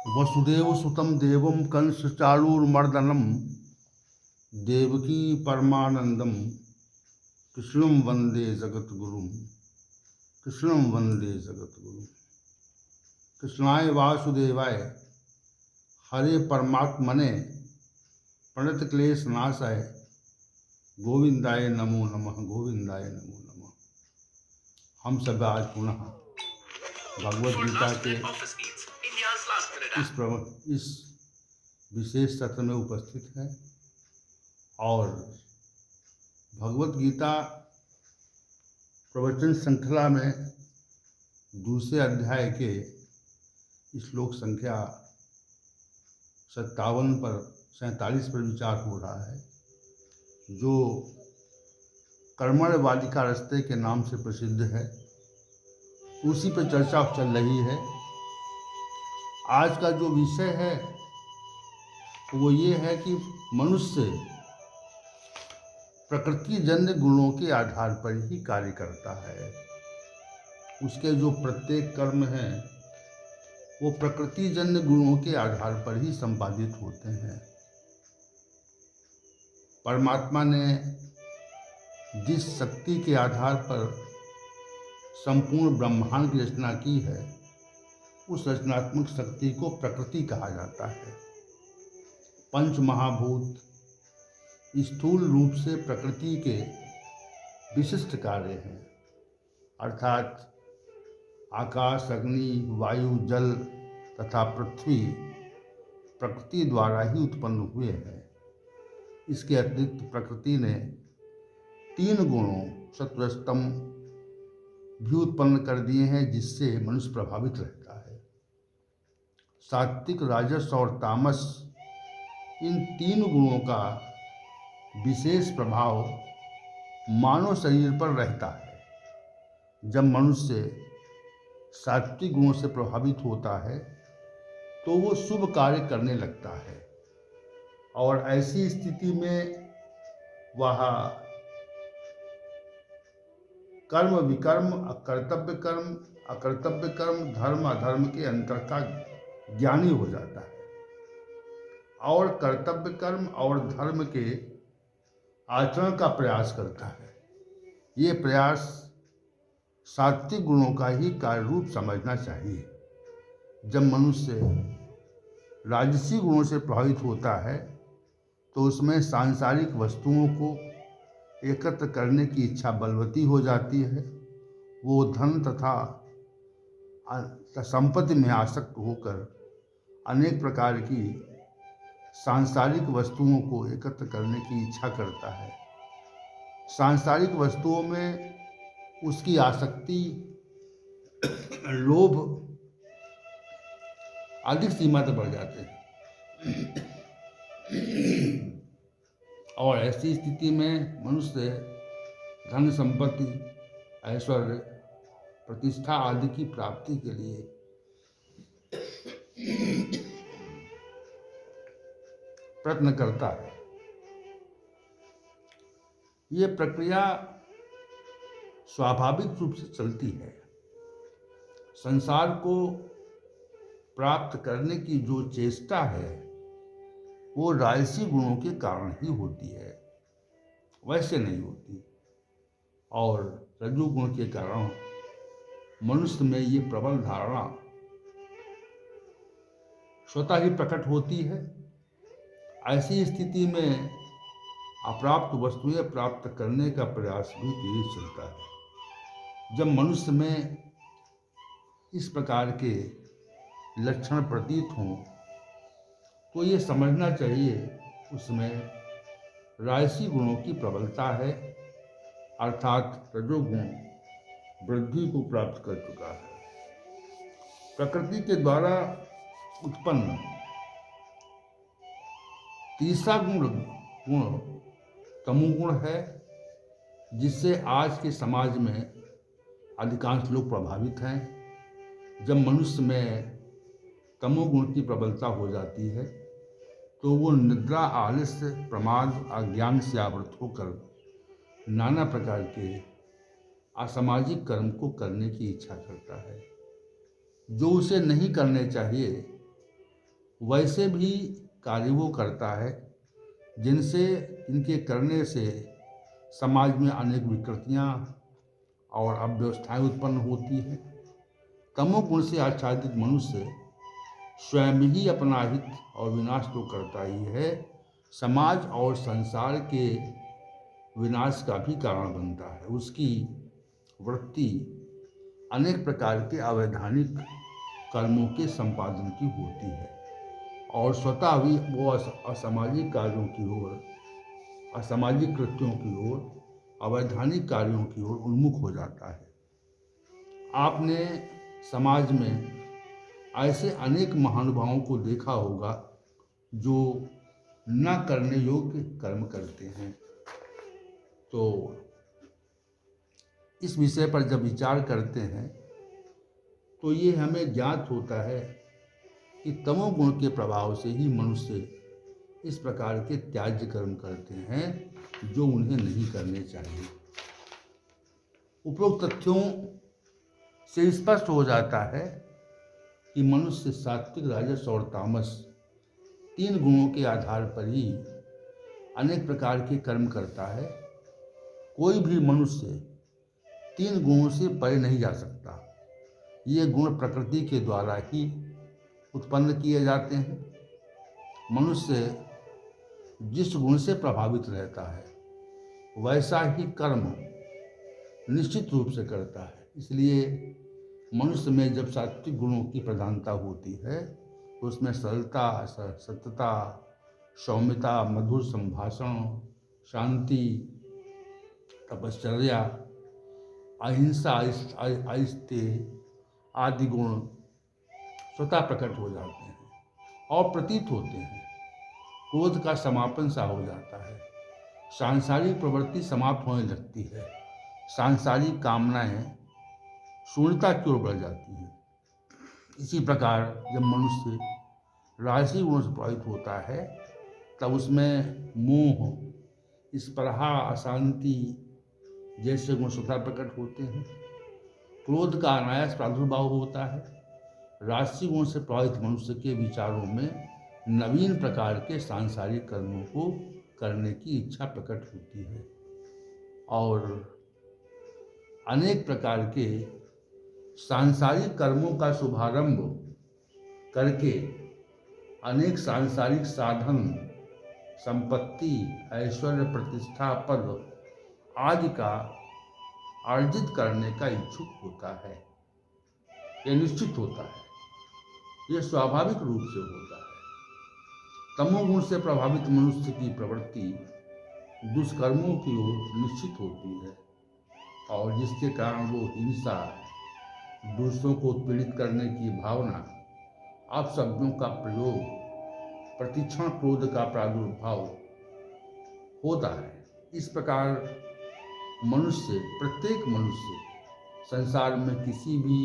वसुदेव सुतम देवम कंस चाणूरमर्दनम देवकी परमानंदम कृष्णम वंदे जगतगुरुम कृष्णम वंदे जगतगुरुम। कृष्णाय वासुदेवाय हरे परमात्मने प्रणत क्लेश नाशाय गोविंदाय नमो नमः गोविंदाय नमो नमः। हम सब आज पुनः भगवद गीता के इस विशेष सत्र में उपस्थित हैं और भगवद गीता प्रवचन श्रृंखला में दूसरे अध्याय के श्लोक संख्या 47 पर विचार हो रहा है, जो कर्मण वालिका रास्ते के नाम से प्रसिद्ध है। उसी पर चर्चा चल रही है। आज का जो विषय है वो ये है कि मनुष्य प्रकृति जन्य गुणों के आधार पर ही कार्य करता है। उसके जो प्रत्येक कर्म हैं वो प्रकृति जन्य गुणों के आधार पर ही संपादित होते हैं। परमात्मा ने जिस शक्ति के आधार पर संपूर्ण ब्रह्मांड की रचना की है, उस रचनात्मक शक्ति को प्रकृति कहा जाता है। पंच महाभूत स्थूल रूप से प्रकृति के विशिष्ट कार्य हैं, अर्थात आकाश, अग्नि, वायु, जल तथा पृथ्वी प्रकृति द्वारा ही उत्पन्न हुए हैं। इसके अतिरिक्त प्रकृति ने 3 गुणों सत्वस्तम भी उत्पन्न कर दिए हैं, जिससे मनुष्य प्रभावित रहता है। सात्विक, राजस और तामस, इन 3 गुणों का विशेष प्रभाव मानव शरीर पर रहता है। जब मनुष्य सात्विक गुणों से प्रभावित होता है तो वो शुभ कार्य करने लगता है और ऐसी स्थिति में वह कर्म विकर्म, कर्तव्य कर्म अकर्तव्य कर्म, धर्म अधर्म के अंतर का ज्ञानी हो जाता है और कर्तव्य कर्म और धर्म के आचरण का प्रयास करता है। ये प्रयास सात्विक गुणों का ही कार्य रूप समझना चाहिए। जब मनुष्य राजसी गुणों से प्रभावित होता है तो उसमें सांसारिक वस्तुओं को एकत्र करने की इच्छा बलवती हो जाती है। वो धन तथा संपत्ति में आसक्त होकर अनेक प्रकार की सांसारिक वस्तुओं को एकत्र करने की इच्छा करता है। सांसारिक वस्तुओं में उसकी आसक्ति, लोभ अधिक सीमा तक बढ़ जाते हैं और ऐसी स्थिति में मनुष्य धन संपत्ति, ऐश्वर्य, प्रतिष्ठा आदि की प्राप्ति के लिए प्रयत्न करता है। ये प्रक्रिया स्वाभाविक रूप से चलती है। संसार को प्राप्त करने की जो चेष्टा है वो राजसी गुणों के कारण ही होती है, वैसे नहीं होती। और रजोगुण के कारण मनुष्य में ये प्रबल धारणा स्वतः ही प्रकट होती है। ऐसी स्थिति में अप्राप्त वस्तुएं प्राप्त करने का प्रयास भी तेज चलता है। जब मनुष्य में इस प्रकार के लक्षण प्रतीत हों तो ये समझना चाहिए उसमें राजसी गुणों की प्रबलता है, अर्थात रजोगुण वृद्धि को प्राप्त कर चुका है। प्रकृति के द्वारा उत्पन्न तीसरा गुण तमोगुण है, जिससे आज के समाज में अधिकांश लोग प्रभावित हैं। जब मनुष्य में तमोगुण की प्रबलता हो जाती है तो वो निद्रा, आलस्य, प्रमाद, अज्ञान से आवृत होकर नाना प्रकार के असामाजिक कर्म को करने की इच्छा करता है, जो उसे नहीं करने चाहिए। वैसे भी कार्य वो करता है जिनसे इनके करने से समाज में अनेक विकृतियाँ और अव्यवस्थाएं उत्पन्न होती हैं। तमोगुण से आच्छादित मनुष्य स्वयं ही अपना हित और विनाश तो करता ही है, समाज और संसार के विनाश का भी कारण बनता है। उसकी वृत्ति अनेक प्रकार के अवैधानिक कर्मों के संपादन की होती है और स्वतः भी वो असामाजिक कार्यों की ओर, असामाजिक कृत्यों की ओर, अवैधानिक कार्यों की ओर उन्मुख हो जाता है। आपने समाज में ऐसे अनेक महानुभावों को देखा होगा जो न करने योग्य कर्म करते हैं। तो इस विषय पर जब विचार करते हैं तो ये हमें ज्ञात होता है कि तमोगुण के प्रभाव से ही मनुष्य इस प्रकार के त्याज्य कर्म करते हैं जो उन्हें नहीं करने चाहिए। उपरोक्त तथ्यों से स्पष्ट हो जाता है कि मनुष्य सात्विक, राजस और तामस 3 गुणों के आधार पर ही अनेक प्रकार के कर्म करता है। कोई भी मनुष्य 3 गुणों से परे नहीं जा सकता। ये गुण प्रकृति के द्वारा ही उत्पन्न किए जाते हैं। मनुष्य जिस गुण से प्रभावित रहता है वैसा ही कर्म निश्चित रूप से करता है। इसलिए मनुष्य में जब सात्विक गुणों की प्रधानता होती है तो उसमें सरलता, सत्यता, सौम्यता, मधुर संभाषण, शांति, तपश्चर्या, अहिंसा, आस्थे आदि गुण स्वतः प्रकट हो जाते हैं और प्रतीत होते हैं। क्रोध का समापन सा हो जाता है, सांसारिक प्रवृत्ति समाप्त होने लगती है, सांसारिक कामनाएं शून्यता की ओर बढ़ जाती हैं। इसी प्रकार जब मनुष्य राजसी गुणों से प्रभावित होता है तब उसमें मोह, स्पृहा, अशांति जैसे गुण स्वतः प्रकट होते हैं। क्रोध का अनायास प्रादुर्भाव होता है। राजसी गुण से प्रभावित मनुष्य के विचारों में नवीन प्रकार के सांसारिक कर्मों को करने की इच्छा प्रकट होती है और अनेक प्रकार के सांसारिक कर्मों का शुभारंभ करके अनेक सांसारिक साधन, संपत्ति, ऐश्वर्य, प्रतिष्ठा, पद आदि का अर्जित करने का इच्छुक होता है। यह निश्चित होता है, यह स्वाभाविक रूप से होता है। तमोगुण से प्रभावित मनुष्य की प्रवृत्ति दुष्कर्मों की ओर निश्चित होती है और जिसके कारण वो हिंसा, दूसरों को उत्पीड़ित करने की भावना, अपशब्दों का प्रयोग, प्रतिक्षण क्रोध का प्रादुर्भाव होता है। इस प्रकार प्रत्येक मनुष्य संसार में किसी भी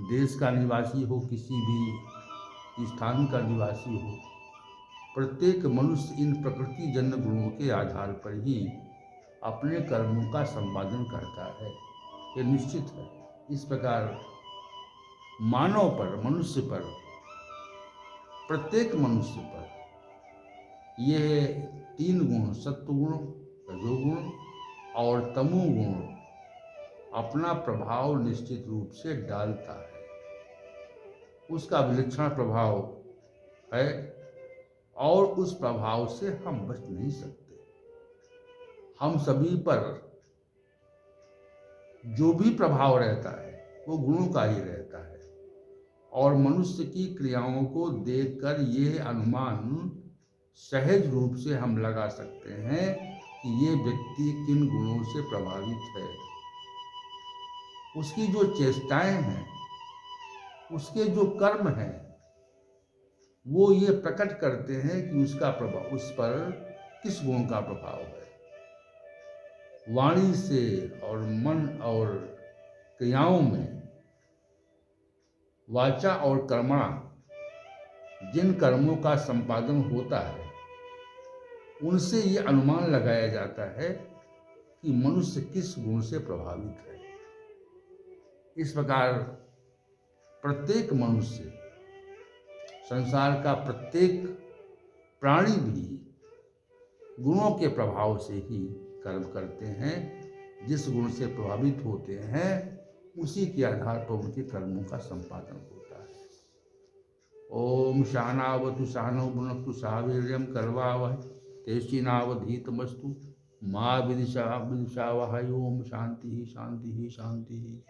देश का निवासी हो, किसी भी स्थान का निवासी हो, प्रत्येक मनुष्य इन प्रकृति जन्य गुणों के आधार पर ही अपने कर्मों का संपादन करता है। यह निश्चित है। इस प्रकार मानव पर, मनुष्य पर, प्रत्येक मनुष्य पर यह 3 गुण, सत्वगुण, रजोगुण और तमोगुण अपना प्रभाव निश्चित रूप से डालता है। उसका विलक्षण प्रभाव है और उस प्रभाव से हम बच नहीं सकते। हम सभी पर जो भी प्रभाव रहता है वो गुणों का ही रहता है और मनुष्य की क्रियाओं को देखकर यह अनुमान सहज रूप से हम लगा सकते हैं कि ये व्यक्ति किन गुणों से प्रभावित है। उसकी जो चेष्टाएं हैं, उसके जो कर्म हैं, वो ये प्रकट करते हैं कि उसका प्रभाव, उस पर किस गुण का प्रभाव है। वाणी से और मन और क्रियाओं में, वाचा और कर्मणा जिन कर्मों का संपादन होता है उनसे ये अनुमान लगाया जाता है कि मनुष्य किस गुण से प्रभावित है। इस प्रकार प्रत्येक मनुष्य संसार का प्रत्येक प्राणी भी गुणों के प्रभाव से ही कर्म करते हैं। जिस गुण से प्रभावित होते हैं उसी के आधार पर उनके कर्मों का संपादन होता है। ओम शानावतु शानो भुनक्तु सावीर्यम करवावहै तेजस्विनावधीतमस्तु माँ विदिशा विदिशावहै। ओम शांति शांति शांति।